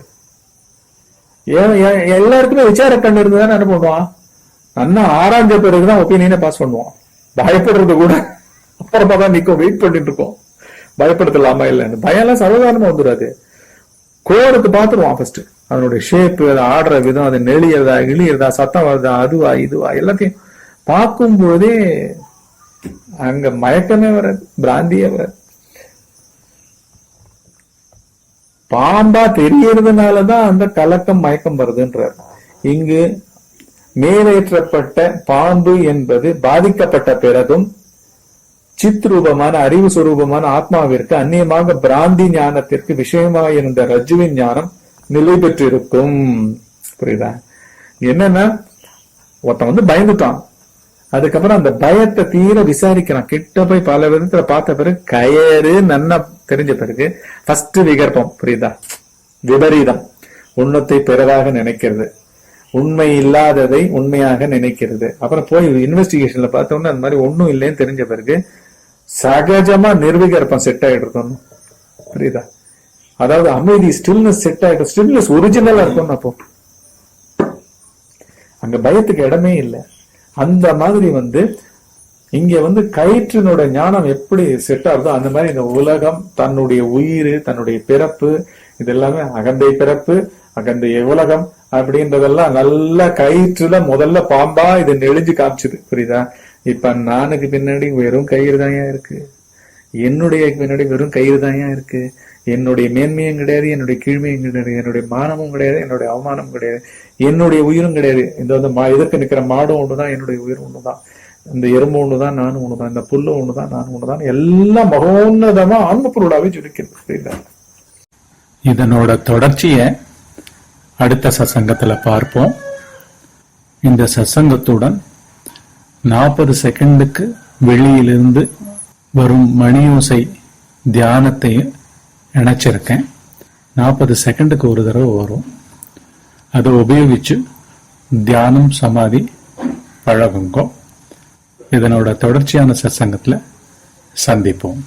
எல்லாருக்குமே விசார கண்ணு இருந்ததுதான் என்ன பண்ணுவான், அண்ணா ஆராய்ஞ்ச பிறகுதான் ஒப்பீனியனை பாஸ் பண்ணுவான். பயப்படுறது கூட அப்புறமா தான் நிக்கும், வெயிட் பண்ணிட்டு இருக்கோம். பயப்படுத்தலாமா இல்லைன்னு. பயம் எல்லாம் சர்வதாரணமா வந்துடாது. கோரத்து பாத்துருவான் ஃபர்ஸ்ட், அதனுடைய ஷேப்பு, அதை ஆடுற விதம், அதை நெளியறதா இழியறதா, சத்தம் வருதா, அதுவா இதுவா, எல்லாத்தையும் பார்க்கும் பொழுதே அங்க மயக்கமே வராது, பிராந்தியே வராது. பாம்பா தெரியறதுனாலதான் அந்த கலக்கம் மயக்கம் வருதுன்றார். இங்கு மேலேற்றப்பட்ட பாம்பு என்பது பாதிக்கப்பட்ட பிறகும் சித் ரூபமான அறிவு சுரூபமான ஆத்மாவிற்கு அந்நியமாக பிராந்தி ஞானத்திற்கு விஷயமாயிருந்த ரஜுவின் ஞானம் நிலை பெற்றிருக்கும். புரியுதா? என்னன்னா, ஒருத்தன் பயந்துட்டான், அதுக்கப்புறம் அந்த பயத்தை தீர விசாரிக்கிறான், கிட்ட போய் பல விதத்துல பார்த்த பிறகு கயறு நன்னா தெரிஞ்ச பிறகு ஃபர்ஸ்ட் விகற்பம். புரியுதா? விபரீதம், உண்மத்தை பிறராக நினைக்கிறது, உண்மை இல்லாததை உண்மையாக நினைக்கிறது. அப்புறம் போய் இன்வெஸ்டிகேஷன்ல பார்த்தோம்னா அந்த மாதிரி ஒண்ணும் இல்லைன்னு தெரிஞ்ச பிறகு சகஜமா நிர்விகற்பம் செட் ஆயிட்டு. புரியுதா? அதாவது அமைதி, ஸ்டில்னஸ் செட் ஆயிடும். ஸ்டில்னஸ் ஒரிஜினலா இருக்கும். அப்போ அங்க பயத்துக்கு இடமே இல்லை. அந்த மாதிரி இங்க கயிற்றினோட ஞானம் எப்படி செட் ஆகுதோ அந்த மாதிரி இந்த உலகம், தன்னுடைய உயிர், தன்னுடைய பிறப்பு, இது எல்லாமே அகந்தை பிறப்பு, அகந்தை உலகம் அப்படின்றதெல்லாம் நல்ல கயிற்றுல முதல்ல பாம்பா இது நெளிஞ்சு காமிச்சுது. புரியுதா? இப்ப நானுக்கு பின்னாடி வெறும் கயிறு தான் இருக்கு, என்னுடைய பின்னாடி வெறும் கயிறு தான் இருக்கு. என்னுடைய மேன்மையும் கிடையாது, என்னுடைய கீழ்மையும் கிடையாது, என்னுடைய மானமும் கிடையாது, என்னுடைய அவமானமும் கிடையாது, என்னுடைய உயிரும் கிடையாது. இந்த எதிர்க்க நிக்கிற மாடும் ஒண்ணுதான், என்னுடைய உயிர் ஒண்ணுதான், இந்த எறும்பு ஒண்ணுதான், நானும் ஒண்ணுதான், இந்த புல்லு ஒண்ணுதான், நானும் ஒண்ணுதான், எல்லாம் மகோன்னதமா ஆன்ம பொருளாவே ஜொலிக்கிறது. புரியுதா? இதனோட தொடர்ச்சிய அடுத்த சத்சங்கத்துல பார்ப்போம். இந்த சத்சங்கத்துடன் 40 செகண்டுக்கு வெளியிலிருந்து வரும் மணியோசை தியானத்தை இணைச்சிருக்கேன். 40 செகண்டுக்கு ஒரு தடவை வரும். அதை உபயோகிச்சு தியானம் சமாதி பழகுங்க. இதனோட தொடர்ச்சியான சத்சங்கத்துல சந்திப்போம்.